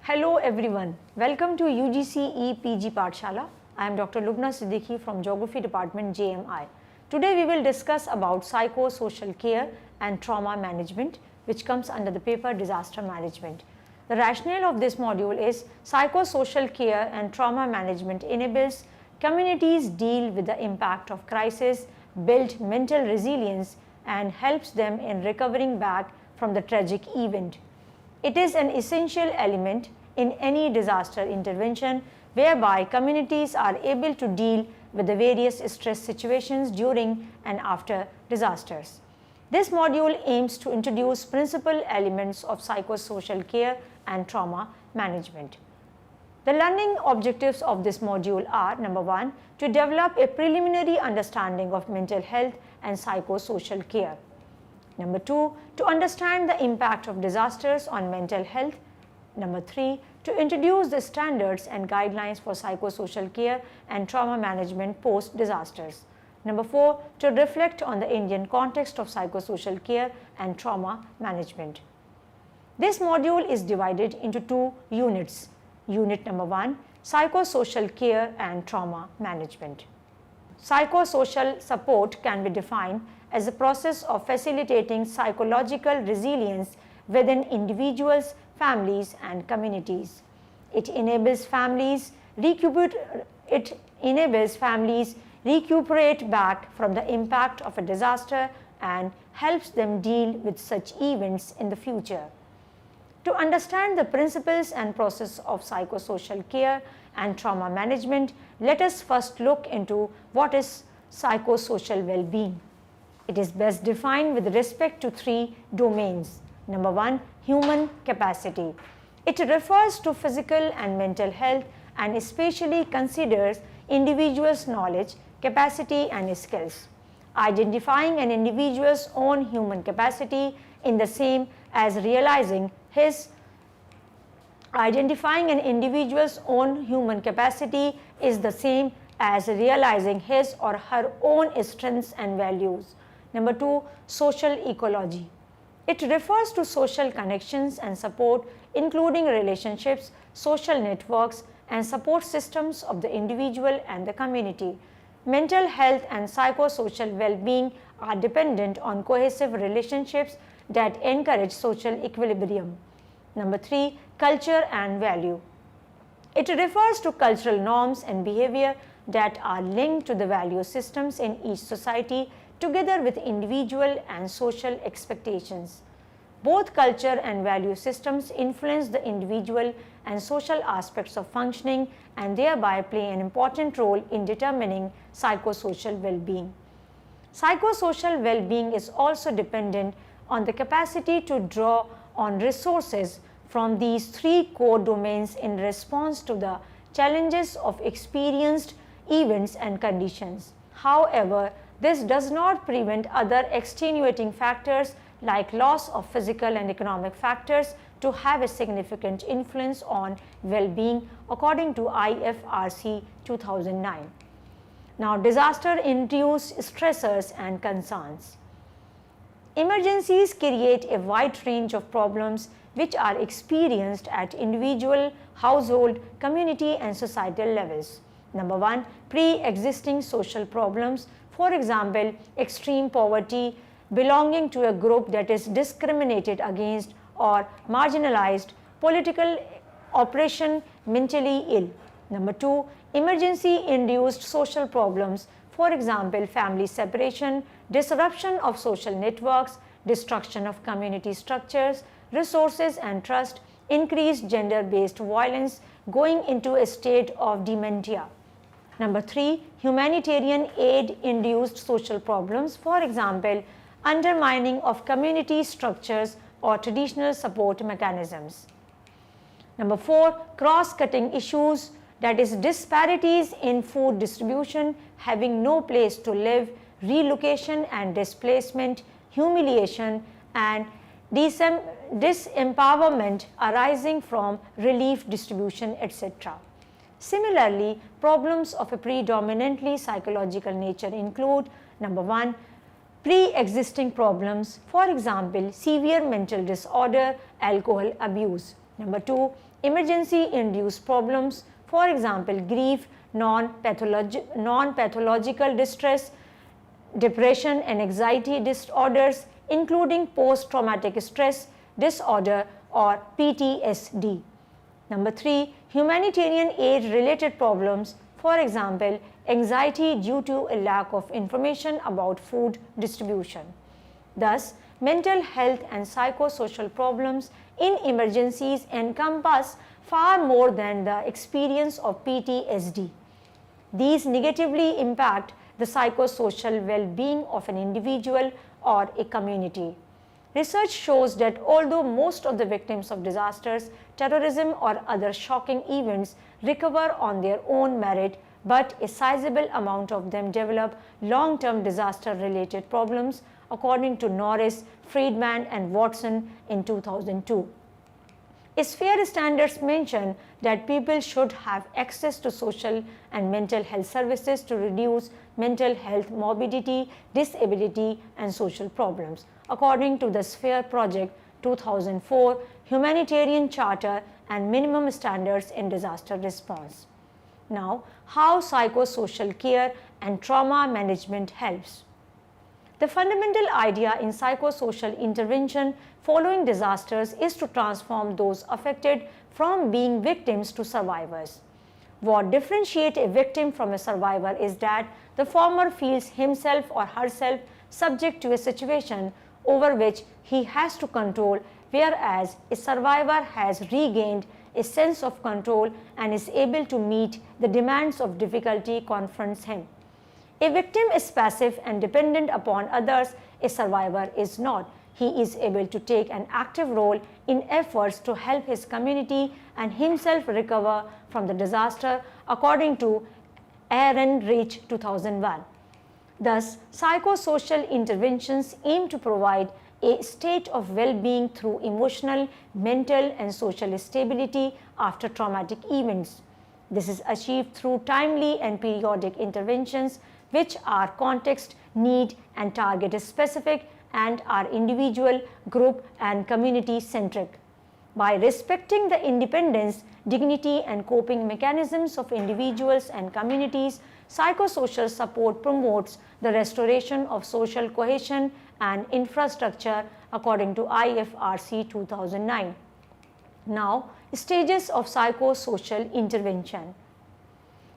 Hello everyone, welcome to UGC PG Pathshala. I am Dr. Lubna Siddiqui from Geography Department JMI. Today we will discuss about psychosocial care and trauma management, which comes under the paper Disaster Management. The rationale of this module is psychosocial care and trauma management enables communities deal with the impact of crisis, build mental resilience and helps them in recovering back from the tragic event. It is an essential element in any disaster intervention whereby communities are able to deal with the various stress situations during and after disasters. This module aims to introduce principal elements of psychosocial care and trauma management. The learning objectives of this module are: number one, to develop a preliminary understanding of mental health and psychosocial care. Number two, to understand the impact of disasters on mental health. Number three, to introduce the standards and guidelines for psychosocial care and trauma management post-disasters. Number four, to reflect on the Indian context of psychosocial care and trauma management. This module is divided into two units. Unit number one, psychosocial care and trauma management. Psychosocial support can be defined as a process of facilitating psychological resilience within individuals, families and communities. It enables families recuperate back from the impact of a disaster and helps them deal with such events in the future. To understand the principles and process of psychosocial care and trauma management, let us first look into what is psychosocial well-being. It is best defined with respect to three domains. Number one, human capacity. It refers to physical and mental health and especially considers individuals' knowledge, capacity and skills. Identifying an individual's own human capacity in the same as realizing his Identifying an individual's own human capacity is the same as realizing his or her own strengths and values. Number two, social ecology. It refers to social connections and support, including relationships, social networks, and support systems of the individual and the community. Mental health and psychosocial well-being are dependent on cohesive relationships that encourage social equilibrium. Number three, culture and value. It refers to cultural norms and behavior that are linked to the value systems in each society together with individual and social expectations. Both culture and value systems influence the individual and social aspects of functioning and thereby play an important role in determining psychosocial well-being. Psychosocial well-being is also dependent on the capacity to draw on resources from these three core domains in response to the challenges of experienced events and conditions. However, this does not prevent other extenuating factors like loss of physical and economic factors to have a significant influence on well-being according to IFRC 2009. Now, disaster-induced stressors and concerns. Emergencies create a wide range of problems which are experienced at individual, household, community and societal levels. Number one, pre-existing social problems, for example, extreme poverty, belonging to a group that is discriminated against or marginalized, political oppression, mentally ill. Number two, emergency-induced social problems, for example, family separation, disruption of social networks, destruction of community structures, resources and trust, increased gender-based violence, going into a state of dementia. Number three, humanitarian aid-induced social problems, for example, undermining of community structures or traditional support mechanisms. Number four, cross-cutting issues, that is disparities in food distribution, having no place to live, relocation and displacement, humiliation and disempowerment arising from relief distribution, etc. Similarly, problems of a predominantly psychological nature include: number one, pre-existing problems, for example, severe mental disorder, alcohol abuse. Number two, emergency-induced problems, for example, grief, non-pathological distress, depression and anxiety disorders, including post-traumatic stress disorder or PTSD. Number 3, humanitarian aid-related problems, for example, anxiety due to a lack of information about food distribution. Thus, mental health and psychosocial problems in emergencies encompass far more than the experience of PTSD. These negatively impact the psychosocial well-being of an individual or a community. Research shows that although most of the victims of disasters, terrorism or other shocking events recover on their own merit, but a sizable amount of them develop long-term disaster-related problems, according to Norris, Friedman and Watson in 2002. Sphere standards mention that people should have access to social and mental health services to reduce mental health morbidity, disability, and social problems, according to the Sphere Project 2004 Humanitarian Charter and Minimum Standards in Disaster Response. Now, how psychosocial care and trauma management helps. The fundamental idea in psychosocial intervention following disasters is to transform those affected from being victims to survivors. What differentiates a victim from a survivor is that the former feels himself or herself subject to a situation over which he has to control, whereas a survivor has regained a sense of control and is able to meet the demands of difficulty confronts him. A victim is passive and dependent upon others, a survivor is not. He is able to take an active role in efforts to help his community and himself recover from the disaster, according to Aaron Rich 2001. Thus, psychosocial interventions aim to provide a state of well-being through emotional, mental and social stability after traumatic events. This is achieved through timely and periodic interventions which are context, need and target specific and are individual, group and community centric. By respecting the independence, dignity and coping mechanisms of individuals and communities, psychosocial support promotes the restoration of social cohesion and infrastructure, according to IFRC 2009. Now, stages of psychosocial intervention.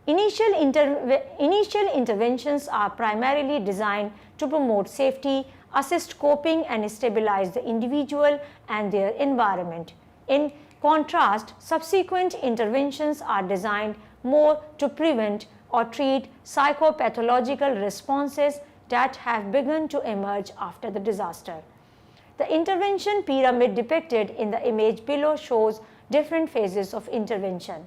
Initial interventions are primarily designed to promote safety, assist coping and stabilize the individual and their environment. In contrast, subsequent interventions are designed more to prevent or treat psychopathological responses that have begun to emerge after the disaster. The intervention pyramid depicted in the image below shows different phases of intervention.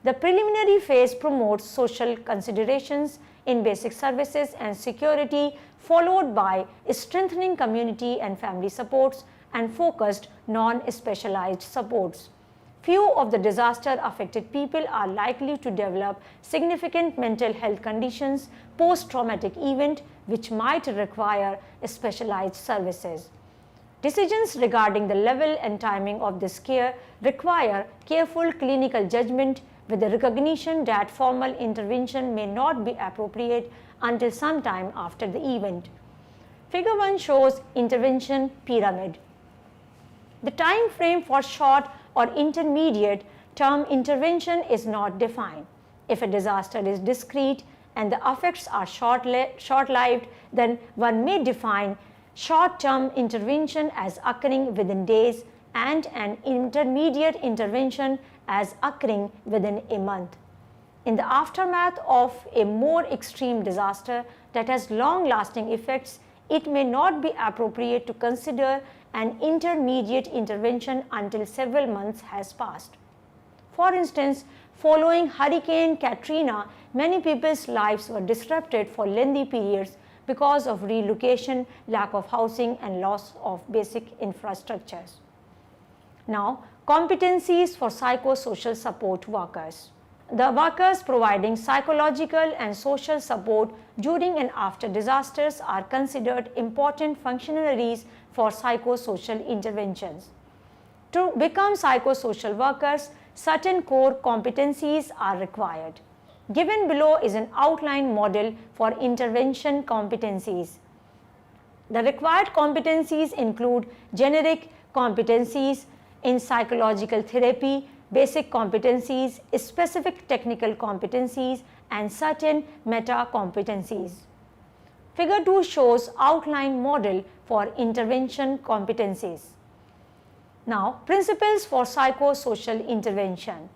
The preliminary phase promotes social considerations in basic services and security, followed by strengthening community and family supports and focused non-specialized supports. Few of the disaster-affected people are likely to develop significant mental health conditions post-traumatic event which might require specialized services. Decisions regarding the level and timing of this care require careful clinical judgment with the recognition that formal intervention may not be appropriate until some time after the event. Figure 1 shows intervention pyramid. The time frame for short or intermediate term intervention is not defined. If a disaster is discrete and the effects are short-lived, then one may define short-term intervention as occurring within days and an intermediate intervention as occurring within a month. In the aftermath of a more extreme disaster that has long-lasting effects, it may not be appropriate to consider an intermediate intervention until several months has passed. For instance, following Hurricane Katrina, many people's lives were disrupted for lengthy periods because of relocation, lack of housing, and loss of basic infrastructures. Now, competencies for psychosocial support workers. The workers providing psychological and social support during and after disasters are considered important functionaries for psychosocial interventions. To become psychosocial workers, certain core competencies are required. Given below is an outline model for intervention competencies. The required competencies include generic competencies in psychological therapy, basic competencies, specific technical competencies, and certain meta competencies. Figure 2 shows outline model for intervention competencies. Now, principles for psychosocial intervention.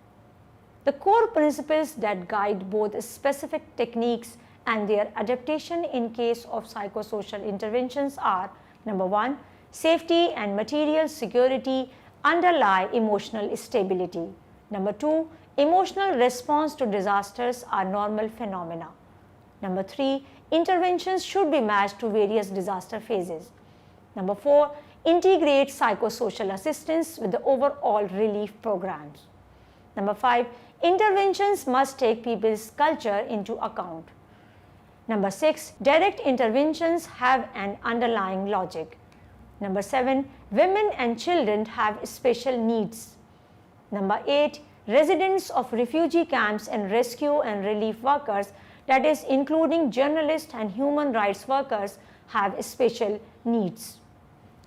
The core principles that guide both specific techniques and their adaptation in case of psychosocial interventions are: number 1, safety and material security underlie emotional stability. Number 2, emotional response to disasters are normal phenomena. Number 3, interventions should be matched to various disaster phases. Number 4, integrate psychosocial assistance with the overall relief programs. Number 5, interventions must take people's culture into account. Number 6, direct interventions have an underlying logic. Number 7, women and children have special needs. Number 8, residents of refugee camps and rescue and relief workers, that is including journalists and human rights workers, have special needs.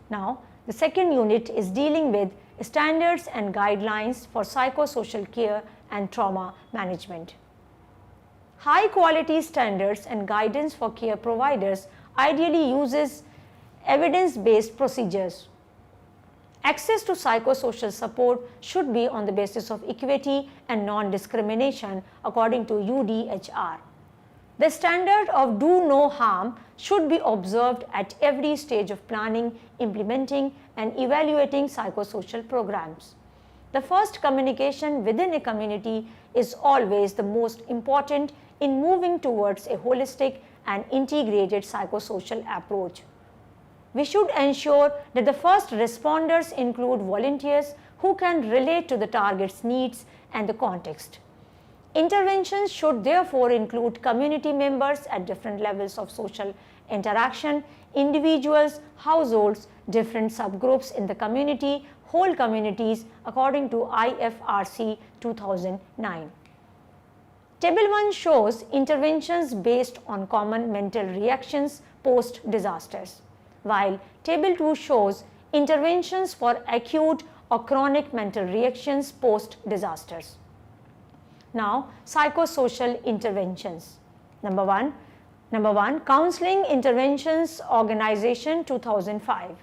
Now, the second unit is dealing with standards and guidelines for psychosocial care and trauma management. High quality standards and guidance for care providers ideally uses evidence-based procedures. Access to psychosocial support should be on the basis of equity and non-discrimination according to UDHR. The standard of do no harm should be observed at every stage of planning, implementing, and evaluating psychosocial programs. The first communication within a community is always the most important in moving towards a holistic and integrated psychosocial approach. We should ensure that the first responders include volunteers who can relate to the target's needs and the context. Interventions should therefore include community members at different levels of social interaction, individuals, households, different subgroups in the community, whole communities according to IFRC 2009. Table 1 shows interventions based on common mental reactions post-disasters, while Table 2 shows interventions for acute or chronic mental reactions post-disasters. Now, psychosocial interventions. Number one, Counseling Interventions Organization 2005.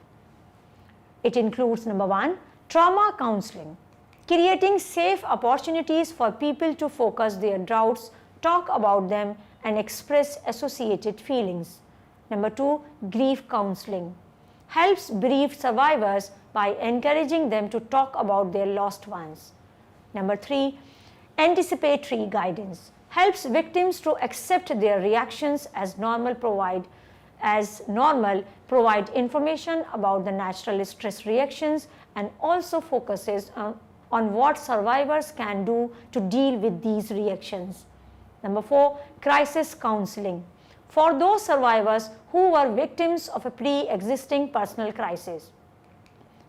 It includes number 1, trauma counseling, creating safe opportunities for people to focus their doubts, talk about them, and express associated feelings. Number 2, grief counseling, helps bereaved survivors by encouraging them to talk about their lost ones. Number 3, anticipatory guidance, helps victims to accept their reactions as normal, provide information about the natural stress reactions, and also focuses on what survivors can do to deal with these reactions. Number 4, crisis counseling, for those survivors who were victims of a pre-existing personal crisis.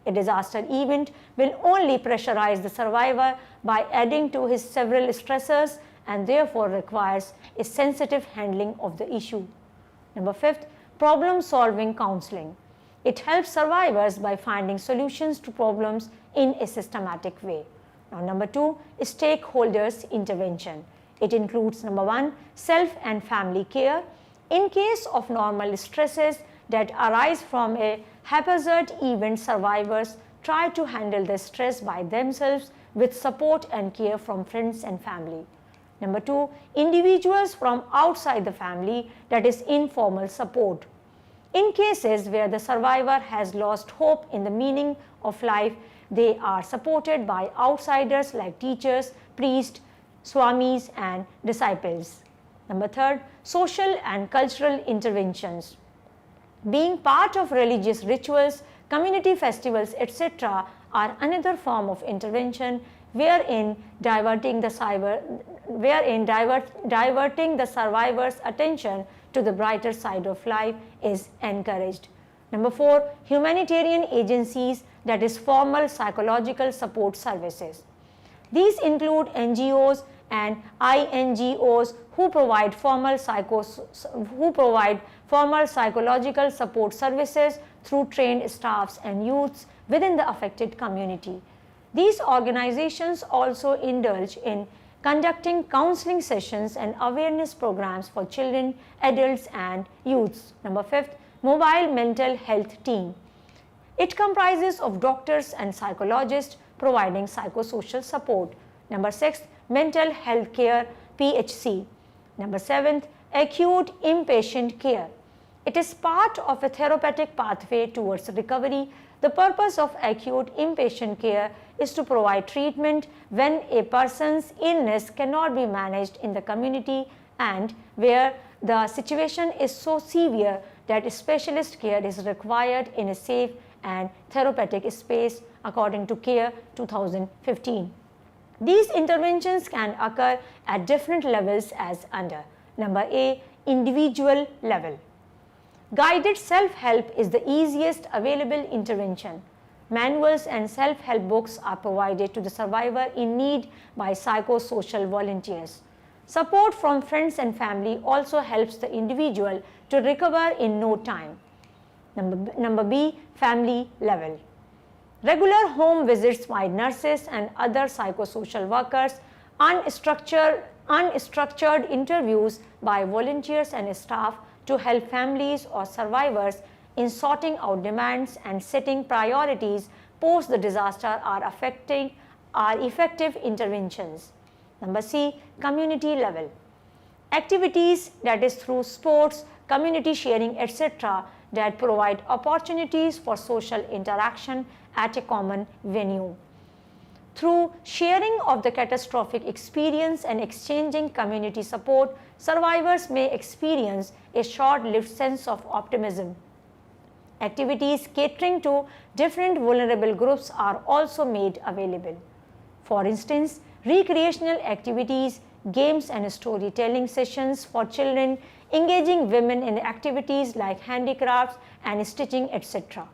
A disaster event will only pressurize the survivor by adding to his several stressors and therefore requires a sensitive handling of the issue. Number 5, problem-solving counseling. It helps survivors by finding solutions to problems in a systematic way. Now, number 2, stakeholders intervention. It includes number 1, self and family care. In case of normal stresses that arise from a haphazard event, survivors try to handle the stress by themselves with support and care from friends and family. Number 2, individuals from outside the family, that is informal support. In cases where the survivor has lost hope in the meaning of life, they are supported by outsiders like teachers, priests, swamis, and disciples. Number 3, social and cultural interventions. Being part of religious rituals, community festivals, etc. are another form of intervention wherein diverting the survivor's attention to the brighter side of life is encouraged. Number 4, humanitarian agencies, that is formal psychological support services. These include NGOs and INGOs who provide formal psychological support services through trained staffs and youths within the affected community. These organizations also indulge in conducting counseling sessions and awareness programs for children, adults and youths. Number 5, mobile mental health team. It comprises of doctors and psychologists providing psychosocial support. Number 6, mental health care PHC. Number 7, acute inpatient care. It is part of a therapeutic pathway towards recovery. The purpose of acute inpatient care is to provide treatment when a person's illness cannot be managed in the community and where the situation is so severe that specialist care is required in a safe and therapeutic space, according to CARE 2015. These interventions can occur at different levels as under. Number A, individual level. Guided self-help is the easiest available intervention. Manuals and self-help books are provided to the survivor in need by psychosocial volunteers. Support from friends and family also helps the individual to recover in no time. Number B, family level. Regular home visits by nurses and other psychosocial workers, unstructured interviews by volunteers and staff to help families or survivors in sorting out demands and setting priorities post the disaster are effective interventions. Number C, community level. Activities, that is through sports, community sharing, etc., that provide opportunities for social interaction at a common venue. Through sharing of the catastrophic experience and exchanging community support, survivors may experience a short-lived sense of optimism. Activities catering to different vulnerable groups are also made available. For instance, recreational activities, games and storytelling sessions for children, engaging women in activities like handicrafts and stitching, etc.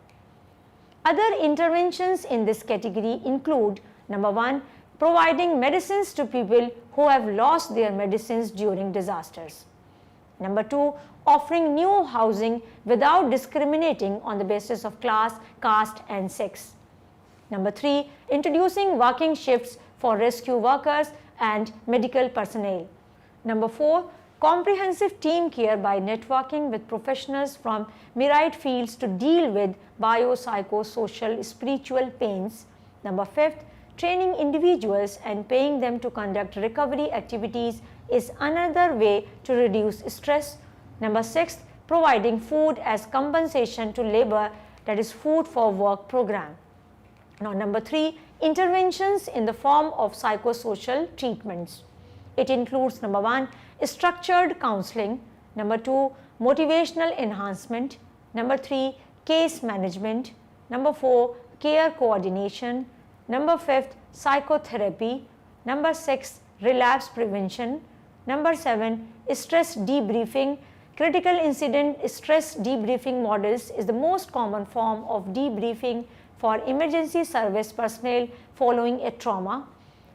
Other interventions in this category include: number 1, providing medicines to people who have lost their medicines during disasters. Number 2, offering new housing without discriminating on the basis of class, caste and sex. Number 3, introducing working shifts for rescue workers and medical personnel. Number 4, comprehensive team care by networking with professionals from myriad fields to deal with biopsychosocial spiritual pains. Number 5, training individuals and paying them to conduct recovery activities is another way to reduce stress. Number 6, providing food as compensation to labor, that is food for work program. Now number 3, interventions in the form of psychosocial treatments. It includes: number 1, structured counseling. Number 2, motivational enhancement. Number 3, case management. Number 4, care coordination. Number 5, psychotherapy. Number 6, relapse prevention. Number 7, stress debriefing. Critical incident stress debriefing models is the most common form of debriefing for emergency service personnel following a trauma.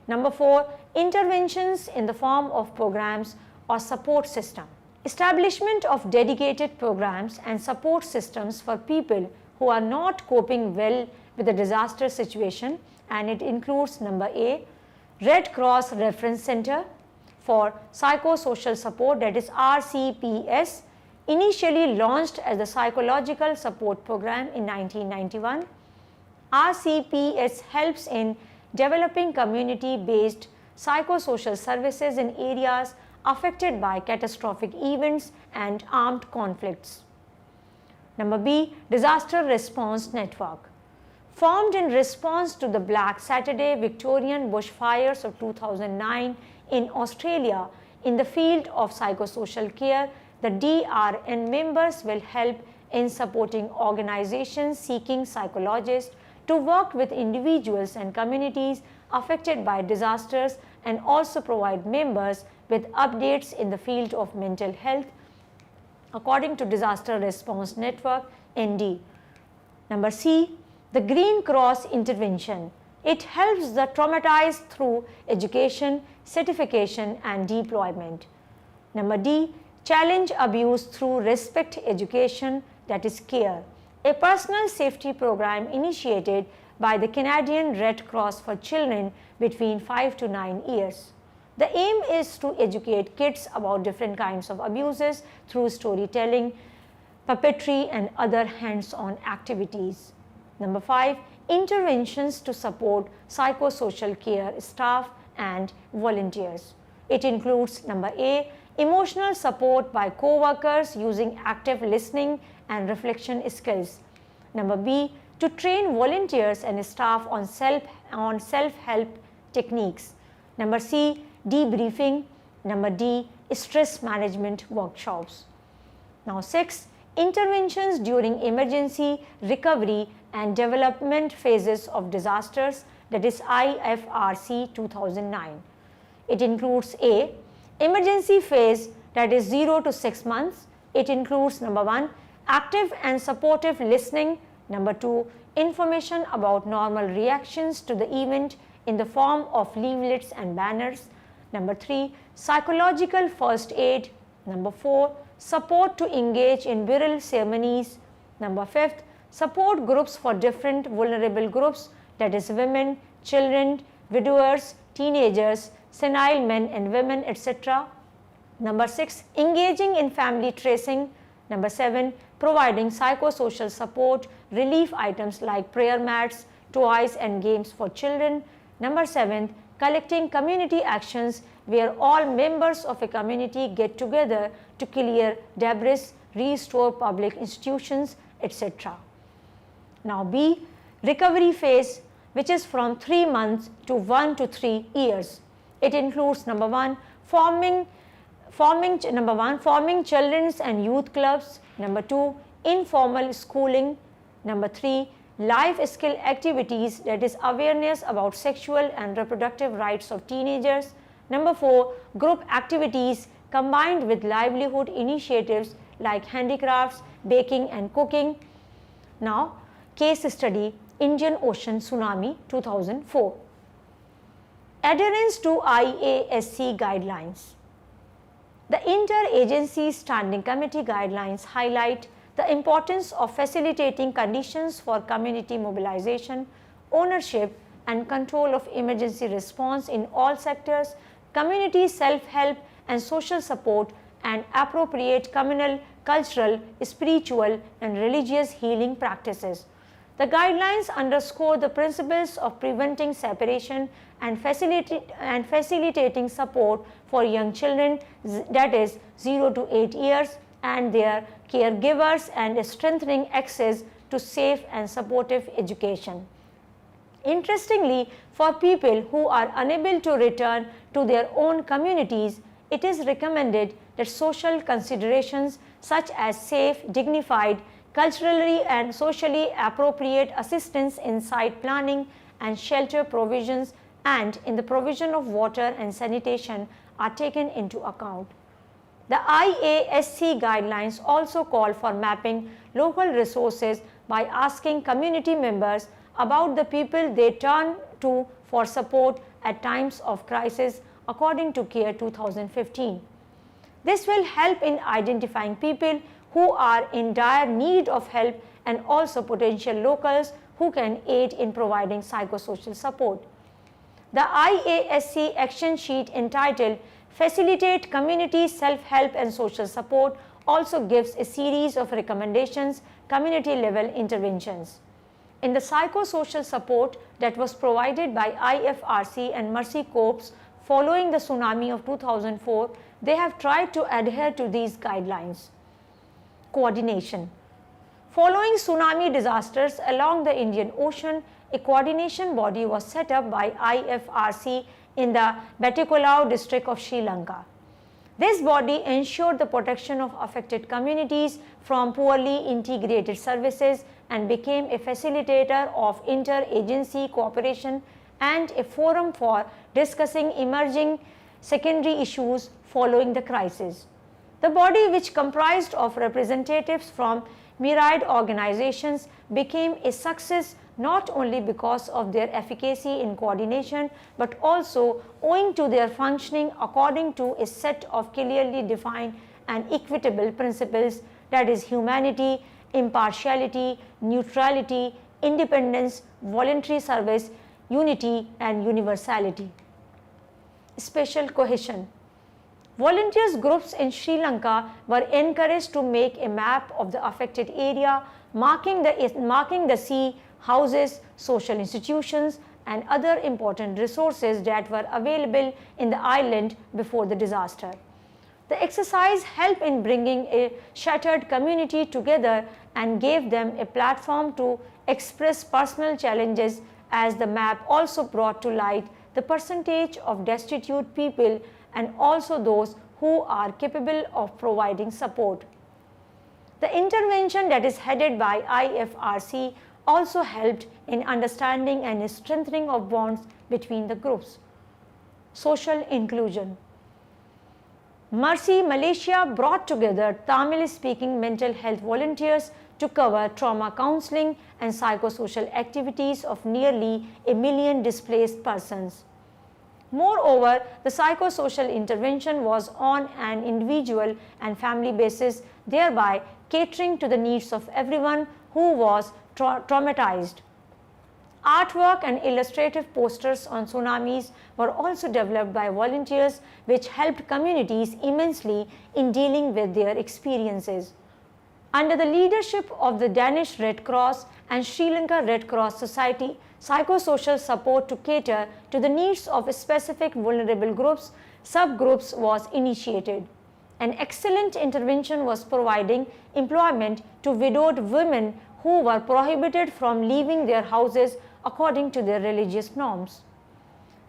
Number 4, interventions in the form of programs or support system. Establishment of dedicated programs and support systems for people who are not coping well with a disaster situation, and it includes: number A, Red Cross Reference Center for Psychosocial Support, that is RCPS, initially launched as the Psychological Support Program in 1991. RCPS helps in developing community-based psychosocial services in areas affected by catastrophic events and armed conflicts. Number B, Disaster Response Network. Formed in response to the Black Saturday Victorian bushfires of 2009 in Australia in the field of psychosocial care, the DRN members will help in supporting organizations seeking psychologists to work with individuals and communities affected by disasters, and also provide members with updates in the field of mental health according to Disaster Response Network ND. Number C, the Green Cross intervention. It helps the traumatized through education, certification, and deployment. Number D, challenge abuse through respect education, that is CARE, a personal safety program initiated by the Canadian Red Cross for children between 5 to 9 years. The aim is to educate kids about different kinds of abuses through storytelling, puppetry, and other hands-on activities. Number 5, interventions to support psychosocial care staff and volunteers. It includes number A, emotional support by co-workers using active listening and reflection skills. Number B, to train volunteers and staff on self-help techniques. Number C, debriefing. Number D, stress management workshops. Now 6, interventions during emergency, recovery and development phases of disasters, that is IFRC 2009. It includes A, emergency phase, that is 0 to 6 months. It includes number 1, active and supportive listening. Number 2, information about normal reactions to the event in the form of leaflets and banners. Number 3, psychological first aid. Number 4, support to engage in burial ceremonies. Number 5, support groups for different vulnerable groups, that is women, children, widowers, teenagers, senile men and women, etc. Number 6, engaging in family tracing. Number 7, providing psychosocial support, relief items like prayer mats, toys and games for children. Number 7, collecting community actions where all members of a community get together to clear debris, restore public institutions, etc. Now B, recovery phase, which is from 3 months to 1 to 3 years. It includes number 1, forming children's and youth clubs. Number 2, informal schooling. Number 3, life skill activities, that is awareness about sexual and reproductive rights of teenagers. Number 4, group activities combined with livelihood initiatives like handicrafts, baking and cooking. Now, case study, Indian Ocean Tsunami 2004. Adherence to IASC guidelines. The Interagency Standing Committee guidelines highlight the importance of facilitating conditions for community mobilization, ownership and control of emergency response in all sectors, community self-help and social support, and appropriate communal, cultural, spiritual and religious healing practices. The guidelines underscore the principles of preventing separation and facilitating support for young children, that is 0 to 8 years, and their caregivers, and strengthening access to safe and supportive education. Interestingly, for people who are unable to return to their own communities, it is recommended that social considerations such as safe, dignified, culturally and socially appropriate assistance in site planning and shelter provisions and in the provision of water and sanitation are taken into account. The IASC guidelines also call for mapping local resources by asking community members about the people they turn to for support at times of crisis according to CARE 2015. This will help in identifying people who are in dire need of help and also potential locals who can aid in providing psychosocial support. The IASC action sheet entitled Facilitate Community Self-Help and Social Support also gives a series of recommendations, community level interventions. In the psychosocial support that was provided by IFRC and Mercy Corps following the tsunami of 2004, they have tried to adhere to these guidelines. Coordination. Following tsunami disasters along the Indian Ocean, a coordination body was set up by IFRC in the Batticaloa district of Sri Lanka. This body ensured the protection of affected communities from poorly integrated services and became a facilitator of inter-agency cooperation and a forum for discussing emerging secondary issues following the crisis. The body, which comprised of representatives from myriad organizations, became a success not only because of their efficacy in coordination, but also owing to their functioning according to a set of clearly defined and equitable principles, that is humanity, impartiality, neutrality, independence, voluntary service, unity and universality. Spatial cohesion. Volunteers groups in Sri Lanka were encouraged to make a map of the affected area, marking the sea, houses, social institutions and other important resources that were available in the island before the disaster. The exercise helped in bringing a shattered community together and gave them a platform to express personal challenges, as the map also brought to light the percentage of destitute people and also those who are capable of providing support. The intervention that is headed by IFRC also helped in understanding and strengthening of bonds between the groups. Social inclusion. Mercy Malaysia brought together Tamil-speaking mental health volunteers to cover trauma counseling and psychosocial activities of nearly 1 million displaced persons. Moreover, the psychosocial intervention was on an individual and family basis, thereby catering to the needs of everyone who was traumatized. Artwork and illustrative posters on tsunamis were also developed by volunteers, which helped communities immensely in dealing with their experiences. Under the leadership of the Danish Red Cross and Sri Lanka Red Cross Society, psychosocial support to cater to the needs of specific vulnerable groups, subgroups was initiated. An excellent intervention was providing employment to widowed women who were prohibited from leaving their houses according to their religious norms.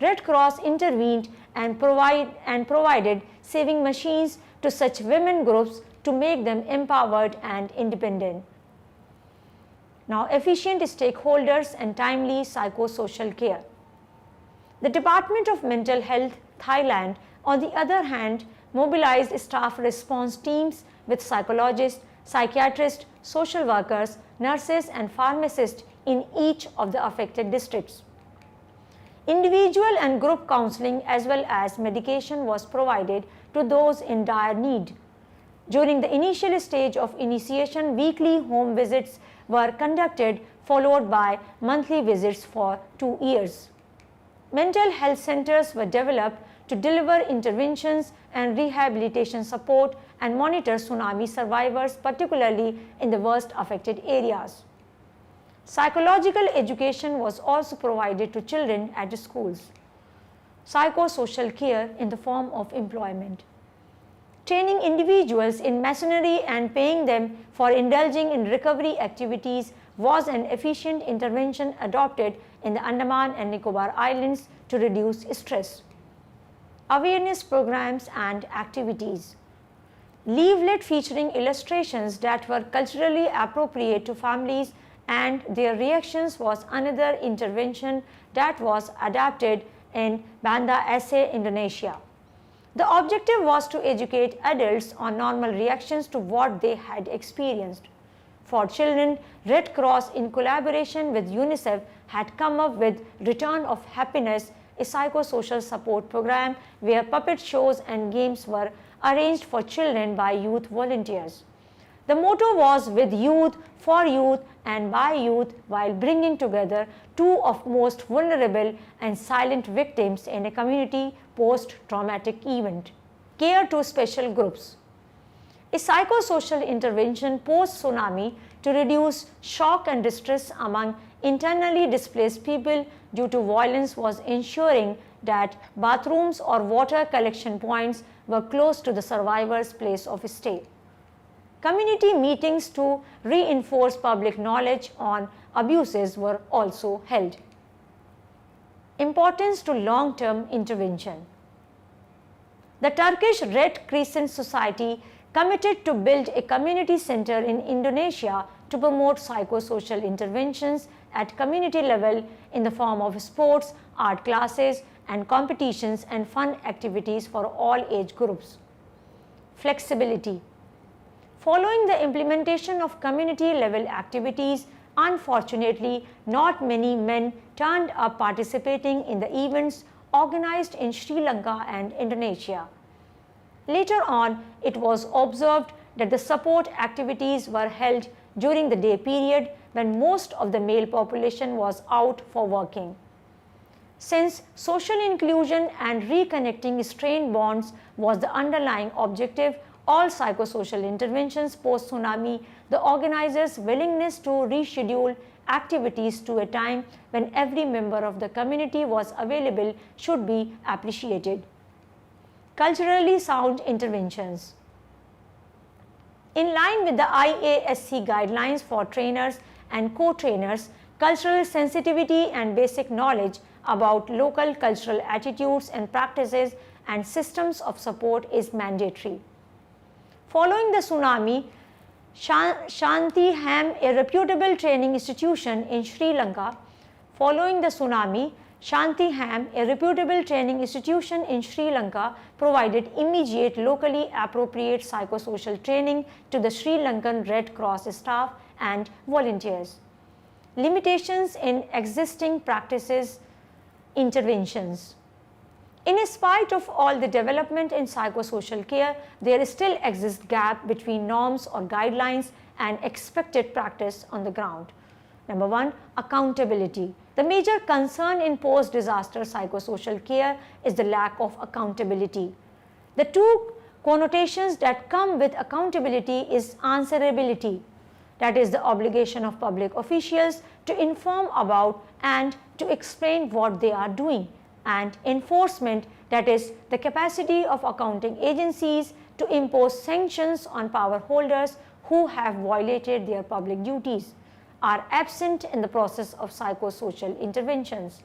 Red Cross intervened and provided saving machines to such women groups to make them empowered and independent. Now, efficient stakeholders and timely psychosocial care. The Department of Mental Health, Thailand, on the other hand, mobilized staff response teams with psychologists, psychiatrists, social workers, nurses and pharmacists in each of the affected districts. Individual and group counseling as well as medication was provided to those in dire need. During the initial stage of initiation, weekly home visits were conducted, followed by monthly visits for 2 years. Mental health centers were developed to deliver interventions and rehabilitation support and monitor tsunami survivors, particularly in the worst affected areas. Psychological education was also provided to children at the schools. Psychosocial care in the form of employment. Training individuals in masonry and paying them for indulging in recovery activities was an efficient intervention adopted in the Andaman and Nicobar Islands to reduce stress. Awareness programs and activities. Leaflet featuring illustrations that were culturally appropriate to families and their reactions was another intervention that was adapted in Banda Aceh, Indonesia. The objective was to educate adults on normal reactions to what they had experienced. For children, Red Cross in collaboration with UNICEF had come up with Return of Happiness, a psychosocial support program where puppet shows and games were arranged for children by youth volunteers. The motto was with youth, for youth and by youth, while bringing together two of most vulnerable and silent victims in a community post-traumatic event. Care to special groups. A psychosocial intervention post-tsunami to reduce shock and distress among internally displaced people due to violence was ensuring that bathrooms or water collection points were close to the survivors' place of stay. Community meetings to reinforce public knowledge on abuses were also held. Importance to long-term intervention. The Turkish Red Crescent Society committed to build a community center in Indonesia to promote psychosocial interventions at community level in the form of sports, art classes, and competitions and fun activities for all age groups. Flexibility. Following the implementation of community level activities, unfortunately, not many men turned up participating in the events organized in Sri Lanka and Indonesia. Later on, it was observed that the support activities were held during the day period when most of the male population was out for working. Since social inclusion and reconnecting strained bonds was the underlying objective, all psychosocial interventions post-tsunami, the organizers' willingness to reschedule activities to a time when every member of the community was available should be appreciated. Culturally sound interventions. In line with the IASC guidelines for trainers and co-trainers, cultural sensitivity and basic knowledge about local cultural attitudes and practices and systems of support is mandatory. Following the tsunami, Shanti Ham, a reputable training institution in Sri Lanka, provided immediate locally appropriate psychosocial training to the Sri Lankan Red Cross staff and volunteers. Limitations in existing practices, interventions. In spite of all the development in psychosocial care, there still exists gap between norms or guidelines and expected practice on the ground. Number one, accountability. The major concern in post-disaster psychosocial care is the lack of accountability. The two connotations that come with accountability is answerability, that is the obligation of public officials to inform about and to explain what they are doing, and enforcement, that is the capacity of accounting agencies to impose sanctions on power holders who have violated their public duties, are absent in the process of psychosocial interventions.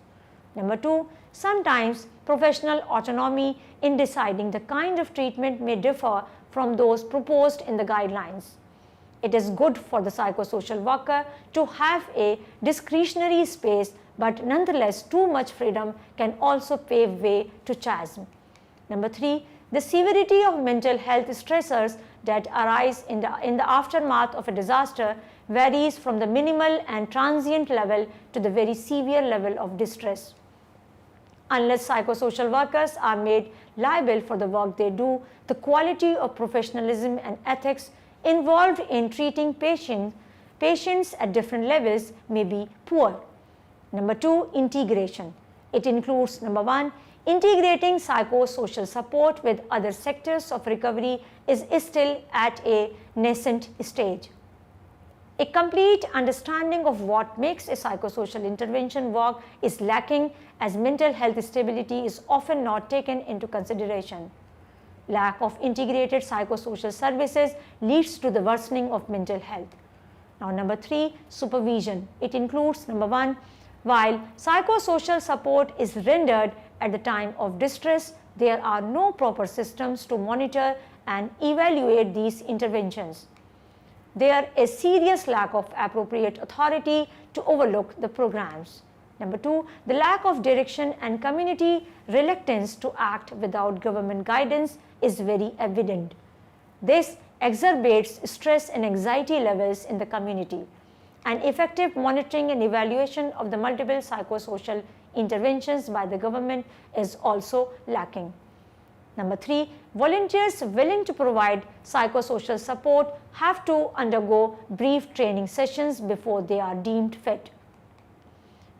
Number two, sometimes professional autonomy in deciding the kind of treatment may differ from those proposed in the guidelines. It is good for the psychosocial worker to have a discretionary space, but nonetheless too much freedom can also pave way to chasm. Number three, the severity of mental health stressors that arise in the aftermath of a disaster varies from the minimal and transient level to the very severe level of distress. Unless psychosocial workers are made liable for the work they do, the quality of professionalism and ethics involved in treating patients at different levels may be poor. Number two, integration. It includes, number one, integrating psychosocial support with other sectors of recovery is still at a nascent stage. A complete understanding of what makes a psychosocial intervention work is lacking, as mental health stability is often not taken into consideration. Lack of integrated psychosocial services leads to the worsening of mental health. Now, number three, supervision. It includes, number one, while psychosocial support is rendered at the time of distress, there are no proper systems to monitor and evaluate these interventions. There is serious lack of appropriate authority to overlook the programs. Number two, the lack of direction and community reluctance to act without government guidance is very evident. This exacerbates stress and anxiety levels in the community, and effective monitoring and evaluation of the multiple psychosocial interventions by the government is also lacking. Number three, volunteers willing to provide psychosocial support have to undergo brief training sessions before they are deemed fit.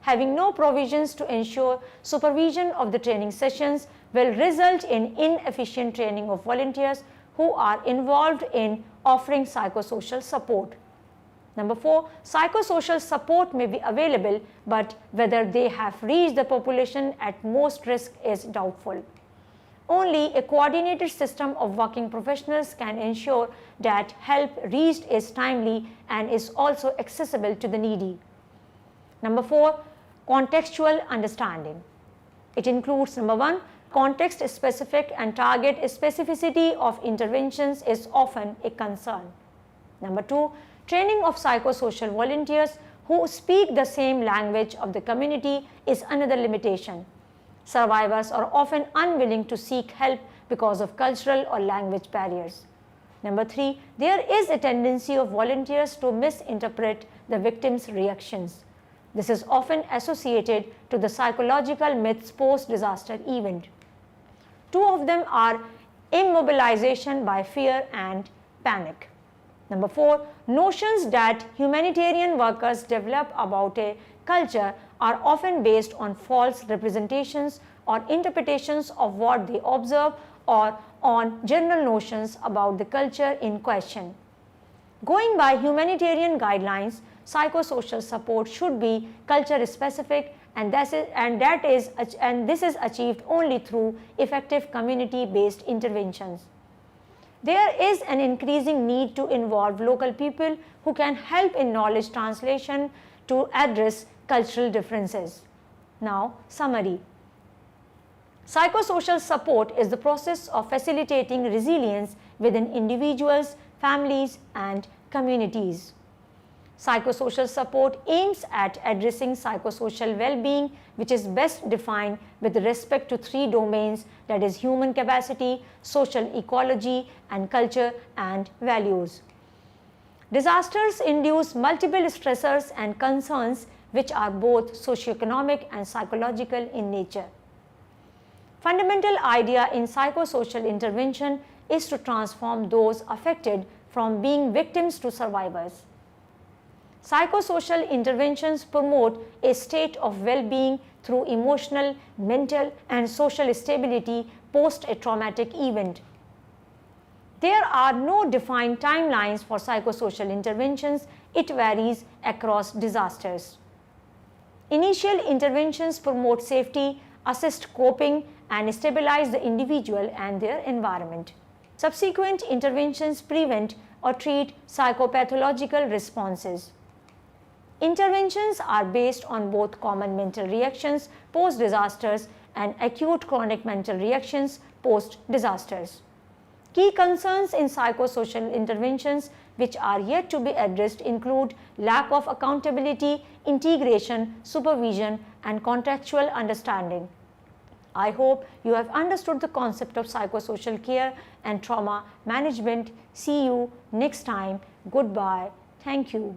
Having no provisions to ensure supervision of the training sessions will result in inefficient training of volunteers who are involved in offering psychosocial support. Number four, psychosocial support may be available, but whether they have reached the population at most risk is doubtful. Only a coordinated system of working professionals can ensure that help reached is timely and is also accessible to the needy. Number four, contextual understanding. It includes, number one, context specific and target specificity of interventions is often a concern. Number two, training of psychosocial volunteers who speak the same language of the community is another limitation. Survivors are often unwilling to seek help because of cultural or language barriers. Number three, there is a tendency of volunteers to misinterpret the victim's reactions. This is often associated to the psychological myths post-disaster event. Two of them are immobilization by fear and panic. Number 4, notions that humanitarian workers develop about a culture are often based on false representations or interpretations of what they observe or on general notions about the culture in question. Going by humanitarian guidelines, psychosocial support should be culture specific, and this is achieved only through effective community-based interventions. There is an increasing need to involve local people who can help in knowledge translation to address cultural differences. Now, summary. Psychosocial support is the process of facilitating resilience within individuals, families, and communities. Psychosocial support aims at addressing psychosocial well-being, which is best defined with respect to 3 domains, that is human capacity, social ecology, and culture and values. Disasters induce multiple stressors and concerns which are both socioeconomic and psychological in nature. Fundamental idea in psychosocial intervention is to transform those affected from being victims to survivors. Psychosocial interventions promote a state of well-being through emotional, mental, and social stability post a traumatic event. There are no defined timelines for psychosocial interventions. It varies across disasters. Initial interventions promote safety, assist coping, and stabilize the individual and their environment. Subsequent interventions prevent or treat psychopathological responses. Interventions are based on both common mental reactions post-disasters and acute chronic mental reactions post-disasters. Key concerns in psychosocial interventions which are yet to be addressed include lack of accountability, integration, supervision, and contextual understanding. I hope you have understood the concept of psychosocial care and trauma management. See you next time. Goodbye. Thank you.